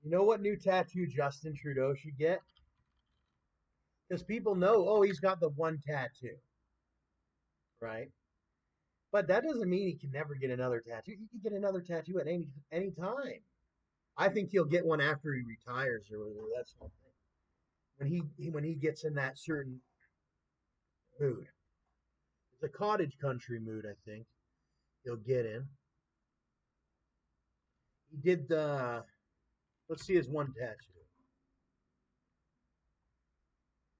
You know what new tattoo Justin Trudeau should get? Because people know, oh, he's got the one tattoo, right? But that doesn't mean he can never get another tattoo. He can get another tattoo at any time. I think he'll get one after he retires or whatever. That's one thing. When he gets in that certain mood, it's a cottage country mood. I think he'll get in. He did the. Let's see his one tattoo.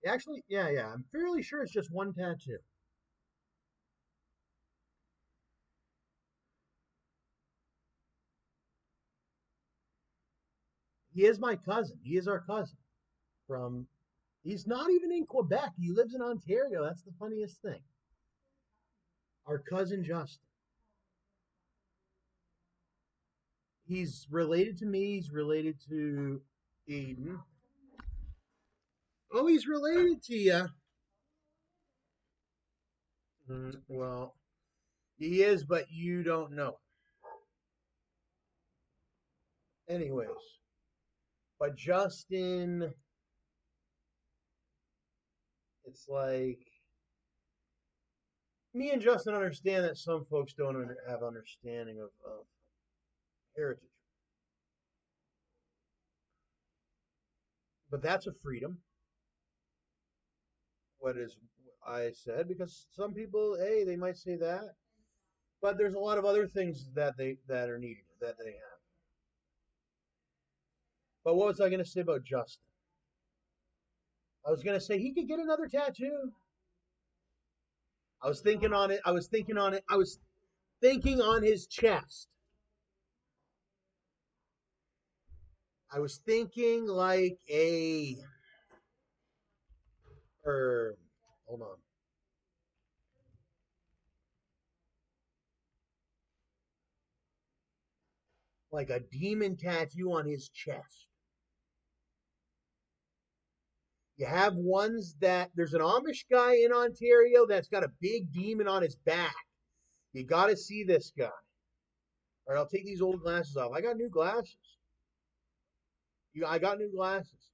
Actually, yeah. I'm fairly sure it's just one tattoo. He is my cousin. He is our cousin from. He's not even in Quebec. He lives in Ontario. That's the funniest thing. Our cousin Justin. He's related to me. He's related to Aidan. Oh, he's related to you. Well, he is, but you don't know. Anyways, but Justin, it's like me and Justin understand that some folks don't have understanding of heritage, but that's a freedom. What is I said because some people, hey, they might say that, but there's a lot of other things that are needed that they have. But what was I going to say about Justin? I was going to say he could get another tattoo. I was thinking on it. I was thinking on it. I was thinking on his chest. I was thinking like a, or hold on, like a demon tattoo on his chest. You have ones that there's an Amish guy in Ontario that's got a big demon on his back. You got to see this guy. All right, I'll take these old glasses off. I got new glasses. I got new glasses.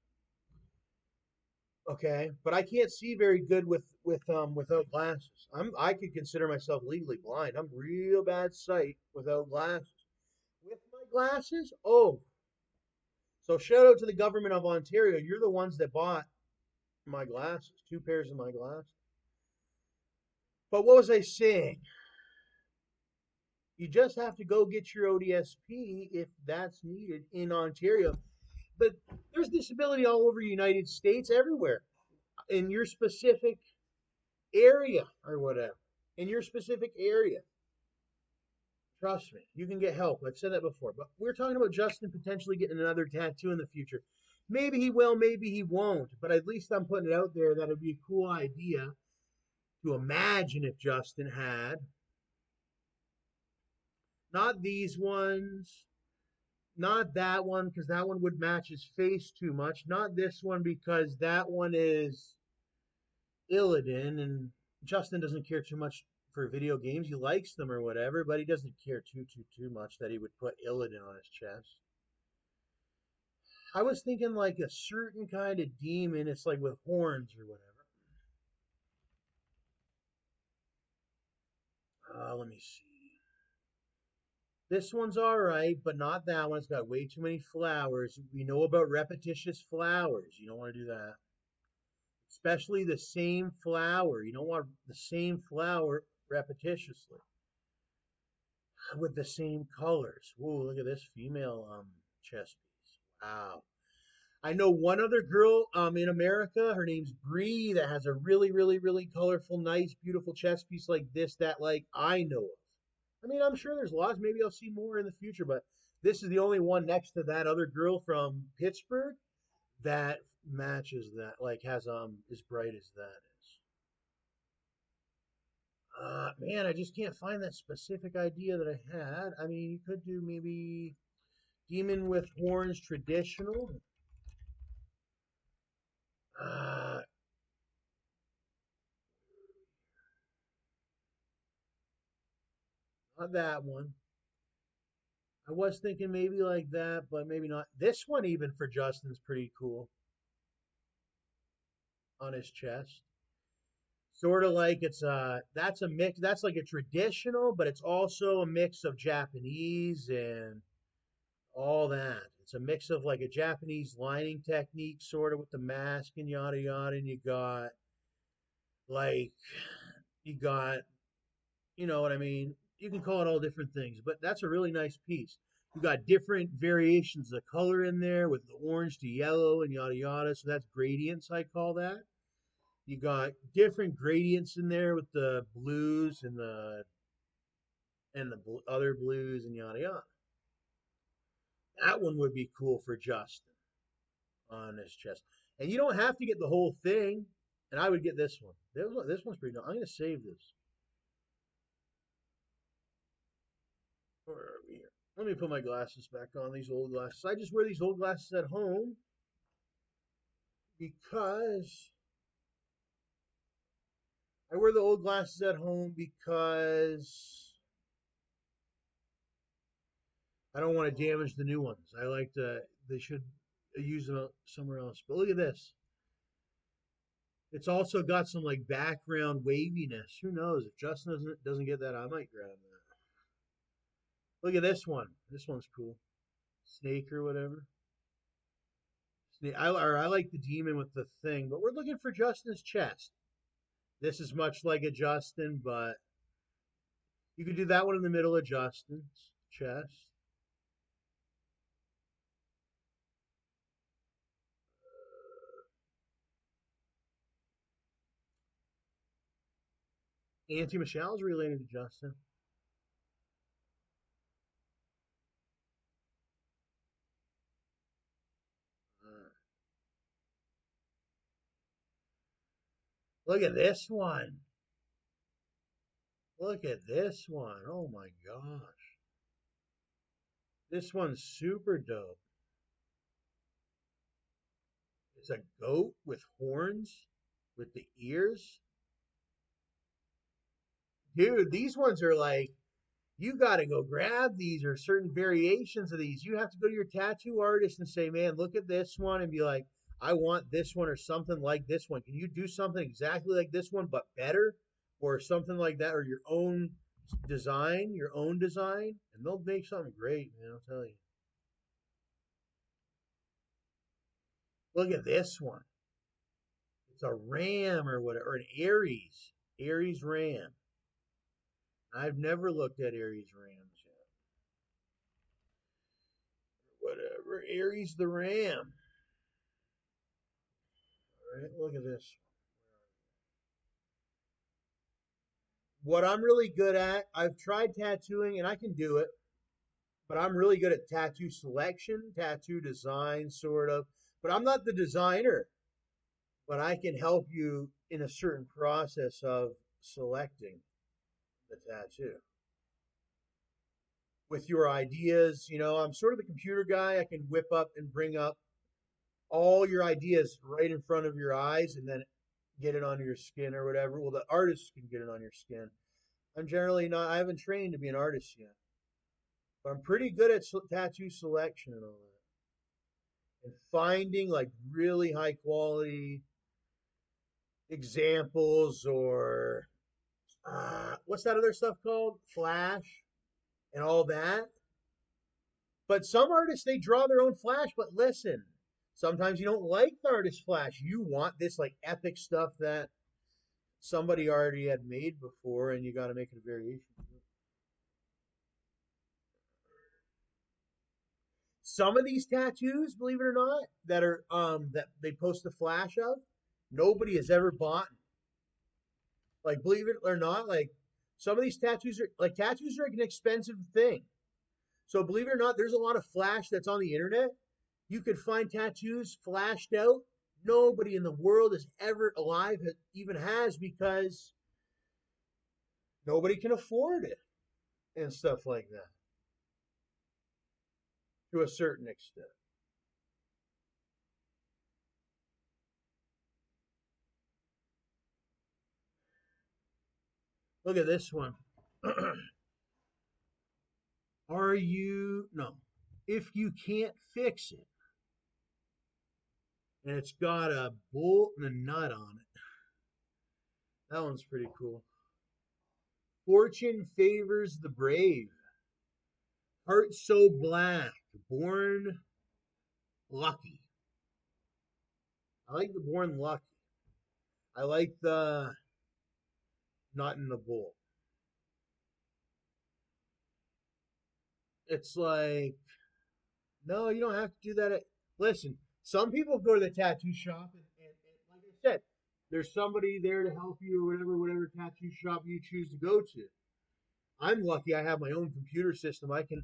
Okay, but I can't see very good without glasses. I could consider myself legally blind. I'm real bad sight without glasses. With my glasses, oh, so shout out to the government of Ontario. You're the ones that bought my glasses, two pairs of my glasses. But what was I saying? You just have to go get your ODSP if that's needed in Ontario. But there's disability all over the United States, everywhere. In your specific area or whatever. In your specific area. Trust me, you can get help. I've said that before. But we're talking about Justin potentially getting another tattoo in the future. Maybe he will, maybe he won't. But at least I'm putting it out there that it'd be a cool idea to imagine if Justin had. Not these ones. Not that one, because that one would match his face too much. Not this one, because that one is Illidan, and Justin doesn't care too much for video games. He likes them or whatever, but he doesn't care too much that he would put Illidan on his chest. I was thinking like a certain kind of demon. It's like with horns or whatever. Let me see. This one's all right, but not that one. It's got way too many flowers. We know about repetitious flowers. You don't want to do that. Especially the same flower. You don't want the same flower repetitiously with the same colors. Whoa, look at this female chest piece. Wow. I know one other girl in America. Her name's Bree that has a really colorful, nice, beautiful chest piece like this that like I know of. I mean, I'm sure there's lots. Maybe I'll see more in the future, but this is the only one next to that other girl from Pittsburgh that matches that, like has as bright as that is. Man, I just can't find that specific idea that I had. I mean, you could do maybe demon with horns traditional. Uh, Not that one. I was thinking maybe like that, but maybe not. This one even for Justin's pretty cool on his chest. Sort of like it's that's a mix. That's like a traditional, but it's also a mix of Japanese and all that. It's a mix of like a Japanese lining technique, sort of with the mask and yada yada. And like, you got, you know what I mean? You can call it all different things, but that's a really nice piece. You got different variations of color in there with the orange to yellow and yada yada. So that's gradients, I call that. You got different gradients in there with the blues and the other blues and yada yada. That one would be cool for Justin on his chest. And you don't have to get the whole thing. And I would get this one. This one's pretty. I'm going to save this. Where are we here? Let me put my glasses back on. These old glasses. I just wear these old glasses at home because I wear the old glasses at home because I don't want to damage the new ones. I like to. They should use them somewhere else. But look at this. It's also got some like background waviness. Who knows? If Justin doesn't get that, I might grab that. Look at this one. This one's cool. Snake or whatever. Snake. I like the demon with the thing, but we're looking for Justin's chest. This is much like a Justin, but you could do that one in the middle of Justin's chest. Auntie Michelle's related to Justin. Uh, Look at this one. Look at this one. Oh my gosh. This one's super dope. It's a goat with horns, with the ears. Dude, these ones are like, you got to go grab these or certain variations of these. You have to go to your tattoo artist and say, man, look at this one, and be like, I want this one or something like this one. Can you do something exactly like this one but better, or something like that, or your own design, and they'll make something great, man. I'll tell you. Look at this one. It's a ram or whatever, or an Aries ram. I've never looked at Aries rams yet. Whatever, Aries the ram. All right, look at this. What I'm really good at, I've tried tattooing and I can do it, but I'm really good at tattoo selection, tattoo design, sort of. But I'm not the designer, but I can help you in a certain process of selecting the tattoo with your ideas. I'm sort of the computer guy. I can whip up and bring up all your ideas right in front of your eyes and then get it on your skin or whatever. Well, the artist can get it on your skin. I'm generally not, I haven't trained to be an artist yet, but I'm pretty good at tattoo selection and all that. And finding like really high quality examples or what's that other stuff called? Flash and all that. But some artists, they draw their own flash, but listen, sometimes you don't like the artist's flash. You want this like epic stuff that somebody already had made before, and you got to make it a variation. Some of these tattoos, believe it or not, that they post the flash of, nobody has ever bought. Like, believe it or not, like some of these tattoos are like an expensive thing. So believe it or not, there's a lot of flash that's on the internet. You could find tattoos flashed out. Nobody in the world is ever alive even has, because nobody can afford it and stuff like that to a certain extent. Look at this one. Are you no? If you can't fix it, and it's got a bolt and a nut on it. That one's pretty cool. Fortune favors the brave. Heart so black, born lucky. I like the born lucky. I like the nut in the bolt. It's like, no, you don't have to do that. Listen, some people go to the tattoo shop, and like I said, there's somebody there to help you or whatever tattoo shop you choose to go to. I'm lucky I have my own computer system. I can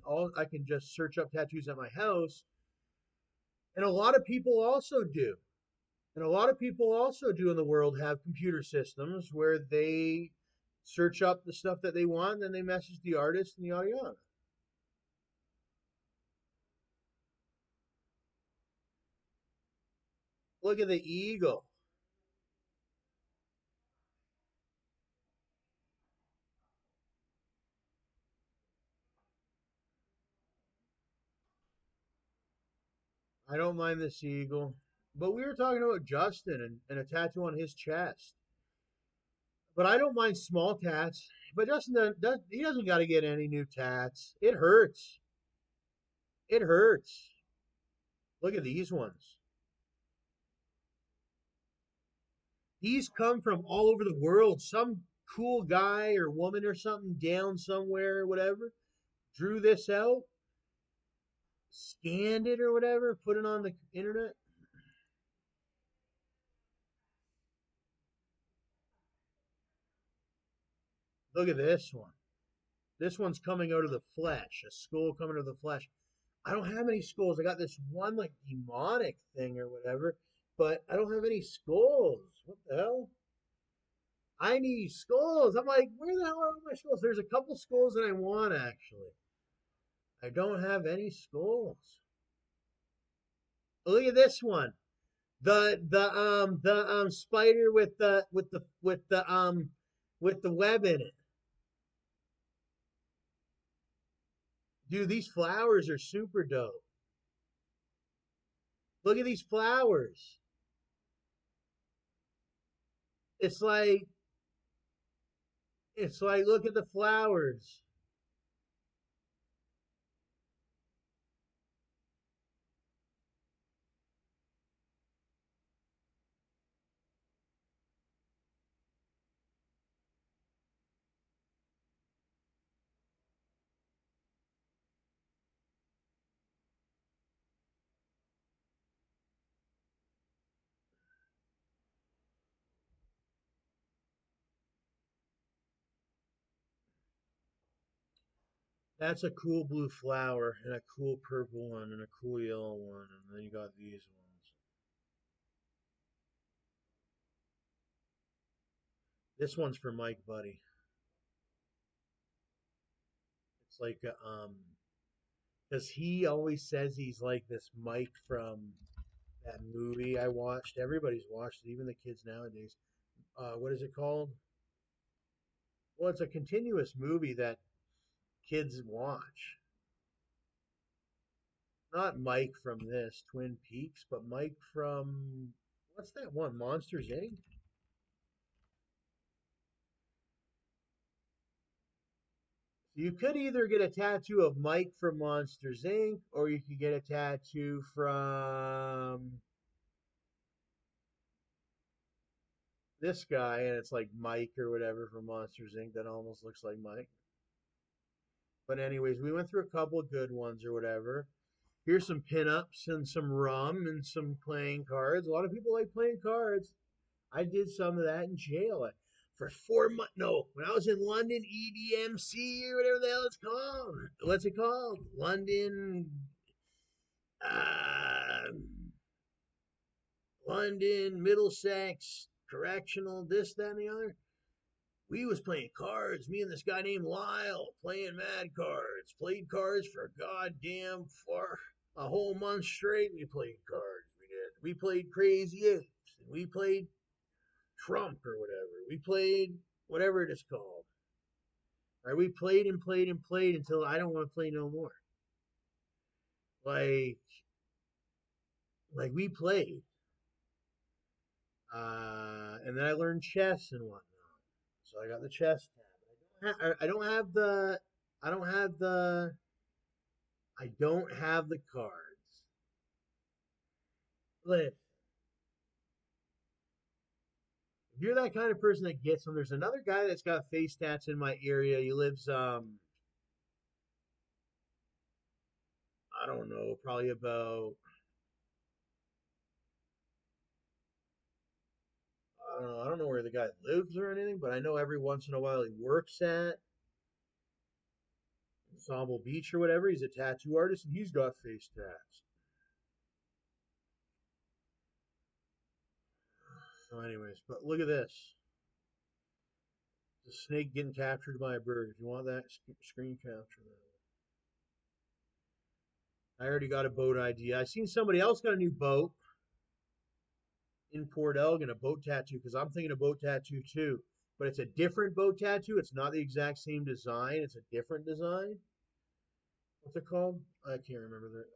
just search up tattoos at my house, and a lot of people also do. And a lot of people also do in the world have computer systems where they search up the stuff that they want, and then they message the artist and yada yada. Look at the eagle. I don't mind the eagle. But we were talking about Justin and a tattoo on his chest. But I don't mind small tats. But Justin he doesn't got to get any new tats. It hurts. It hurts. Look at these ones. These come from all over the world. Some cool guy or woman or something down somewhere or whatever drew this out, scanned it or whatever, put it on the internet. Look at this one. This one's coming out of the flesh, a skull coming out of the flesh. I don't have any skulls. I got this one like demonic thing or whatever, but I don't have any skulls. What the hell? I need skulls. I'm like, where the hell are all my skulls? There's a couple skulls that I want actually. I don't have any skulls. Look at this one. The spider with the web in it. Dude, these flowers are super dope. Look at these flowers. It's like look at the flowers. That's a cool blue flower and a cool purple one and a cool yellow one, and then you got these ones. This one's for Mike Buddy. It's like because he always says he's like this Mike from that movie I watched. Everybody's watched it, even the kids nowadays. What is it called? Well, it's a continuous movie that kids watch. Not Mike from this Twin Peaks, but Mike from what's that one? Monsters Inc. You could either get a tattoo of Mike from Monsters Inc. or you could get a tattoo from this guy, and it's like Mike or whatever from Monsters Inc. That almost looks like Mike. But anyways, we went through a couple of good ones or whatever. Here's some pinups and some rum and some playing cards. A lot of people like playing cards. I did some of that in jail for 4 months. No, when I was in London, EDMC or whatever the hell it's called. What's it called? London, uh, London, Middlesex, Correctional, this, that, and the other. We was playing cards. Me and this guy named Lyle playing mad cards. Played cards for goddamn for a whole month straight. We played cards. We did. We played Crazy Apes. And we played Trump or whatever. We played whatever it is called. Right? We played and played and played until I don't want to play no more. Like, like we played, and then I learned chess and whatnot. So I got the chess tab. I don't have the. I don't have the. I don't have the cards. Listen, if you're that kind of person that gets them, there's another guy that's got face tats in my area. He lives, I don't know, probably about, I don't know where the guy lives or anything, but I know every once in a while he works at Ensemble Beach or whatever. He's a tattoo artist and he's got face tats. So, anyways, but look at this. The snake getting captured by a bird. If you want that, screen capture that. I already got a boat idea. I seen somebody else got a new boat in Port Elgin, a boat tattoo, because I'm thinking a boat tattoo too. But it's a different boat tattoo. It's not the exact same design. It's a different design. What's it called? I can't remember.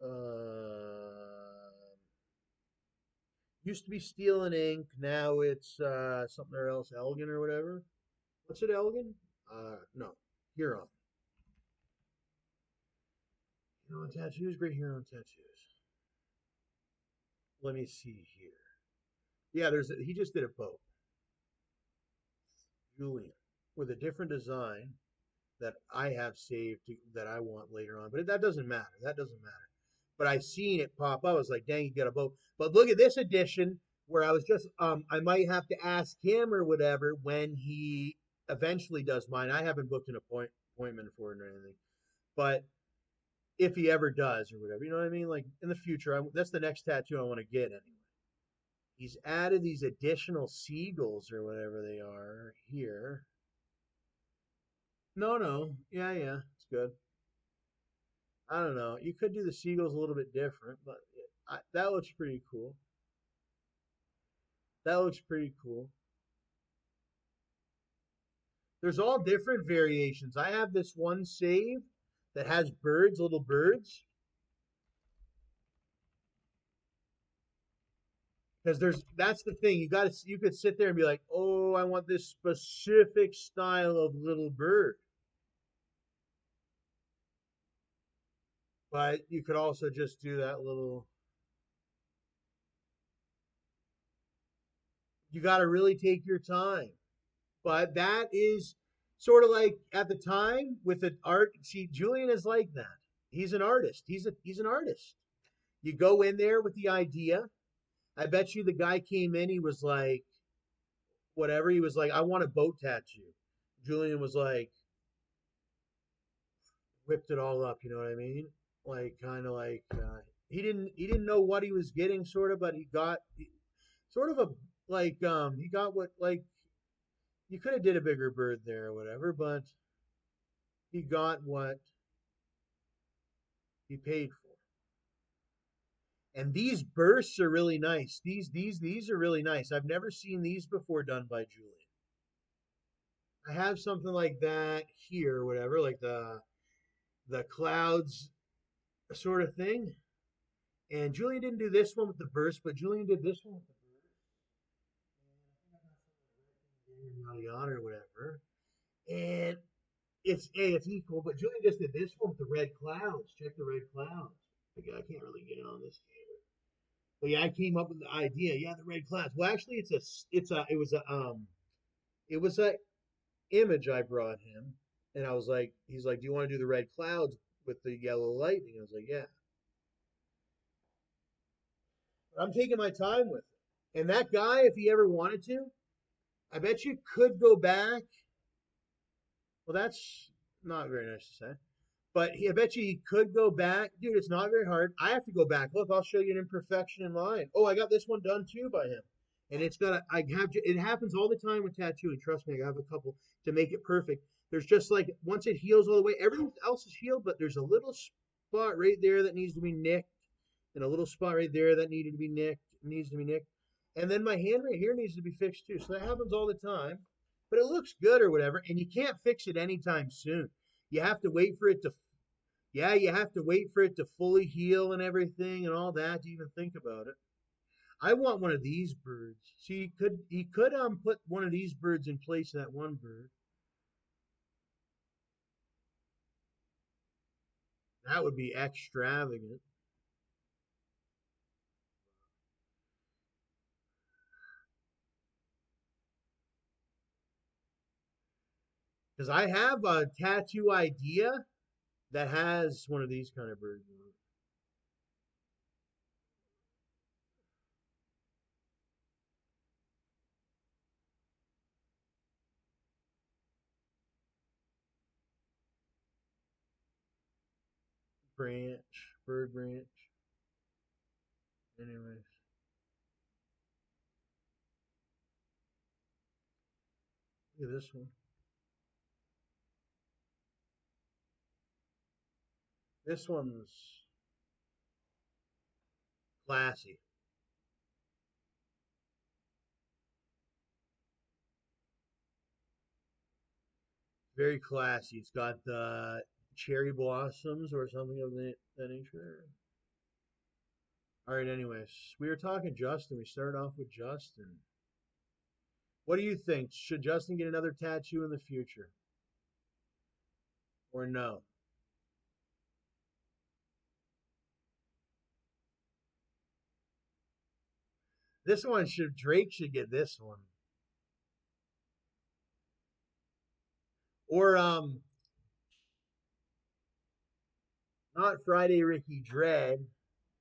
Used to be Steel and Ink. Now it's something else, Elgin or whatever. What's it, Elgin? No, Huron. Huron tattoos, great Huron tattoos. Let me see here. Yeah, he just did a boat, Julian, with a different design that I have saved that I want later on. But that doesn't matter. That doesn't matter. But I seen it pop up. I was like, dang, you got a boat. But look at this edition where I was just I might have to ask him or whatever when he eventually does mine. I haven't booked an appointment for it or anything. But if he ever does or whatever, you know what I mean? Like in the future, that's the next tattoo I want to get anyway. He's added these additional seagulls or whatever they are here. No, no. Yeah, yeah. It's good. I don't know. You could do the seagulls a little bit different, but that looks pretty cool. That looks pretty cool. There's all different variations. I have this one saved that has birds, little birds, because that's the thing. You could sit there and be like, "Oh, I want this specific style of little bird." But you could also just do that little. You got to really take your time. But that is sort of like at the time with the art. See, Julian is like that. He's an artist. He's an artist. You go in there with the idea. I bet you the guy came in. He was like, whatever. He was like, I want a boat tattoo. Julian was like, whipped it all up. You know what I mean? Like kind of like he didn't know what he was getting, sort of, but he got sort of a he got what like you could have did a bigger bird there or whatever, but he got what he paid for. And these bursts are really nice. These are really nice. I've never seen these before done by Julian. I have something like that here, or whatever, like the clouds sort of thing. And Julian didn't do this one with the burst, but Julian did this one with the burst. Yada yada or whatever. And it's equal, but Julian just did this one with the red clouds. Check the red clouds. Again, I can't really get on this camera. But yeah, I came up with the idea. Yeah, the red clouds. Well, actually, it was a image I brought him, and I was like, he's like, do you want to do the red clouds with the yellow lightning? I was like, yeah. But I'm taking my time with it. And that guy, if he ever wanted to, I bet you could go back. Well, that's not very nice to say. But I bet you he could go back. Dude, it's not very hard. I have to go back. Look, I'll show you an imperfection in mine. Oh, I got this one done too by him. And it happens all the time with tattooing. Trust me, I have a couple to make it perfect. There's just like, once it heals all the way, everything else is healed, but there's a little spot right there that needs to be nicked, and a little spot right there that needs to be nicked. And then my hand right here needs to be fixed too. So that happens all the time. but it looks good or whatever, and you can't fix it anytime soon. You have to wait for it to, yeah, you have to wait for it to fully heal and everything and all that to even think about it. I want one of these birds. See, he could put one of these birds in place of that one bird. That would be extravagant. Because I have a tattoo idea that has one of these kind of birds on it. Branch, bird branch. Anyways, look at this one. This one's classy. Very classy. It's got the cherry blossoms or something of that nature. All right, anyways, we were talking Justin. We started off with Justin. What do you think? Should Justin get another tattoo in the future or no? This one should Drake should get this one. Or not Friday Ricky Dread.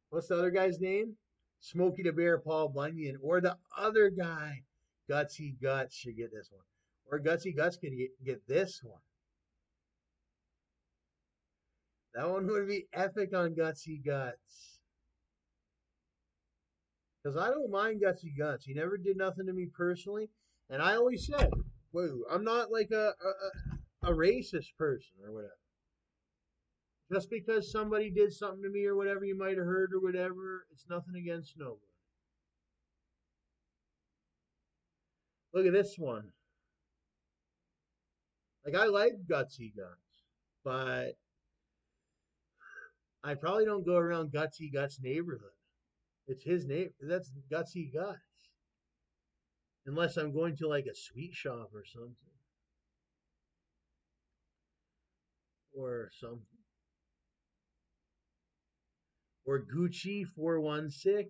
What's the other guy's name? Smokey the Bear, Paul Bunyan, or the other guy, Gutsy Guts should get this one, or Gutsy Guts could get this one. That one would be epic on Gutsy Guts. Because I don't mind Gutsy Guts. He never did nothing to me personally, and I always said, "Whoa, I'm not like a racist person or whatever." Just because somebody did something to me or whatever you might have heard or whatever, it's nothing against nobody. Look at this one. Like I like Gutsy Guts, but I probably don't go around Gutsy Guts neighborhood. It's his name. That's Gutsy Guts. Unless I'm going to like a sweet shop or something. Or something. Or Gucci 416.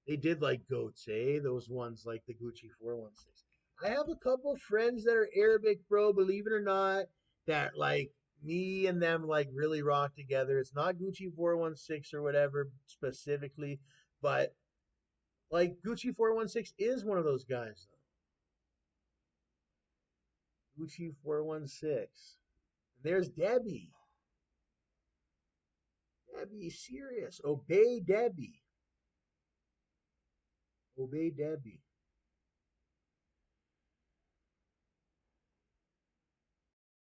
They did like goats, eh? Those ones like the Gucci 416. I have a couple friends that are Arabic, bro, believe it or not, that like me and them like really rock together. It's not Gucci 416 or whatever specifically, but like Gucci 416 is one of those guys though. Gucci 416. There's Debbie. Debbie, serious. Obey Debbie. Obey Debbie.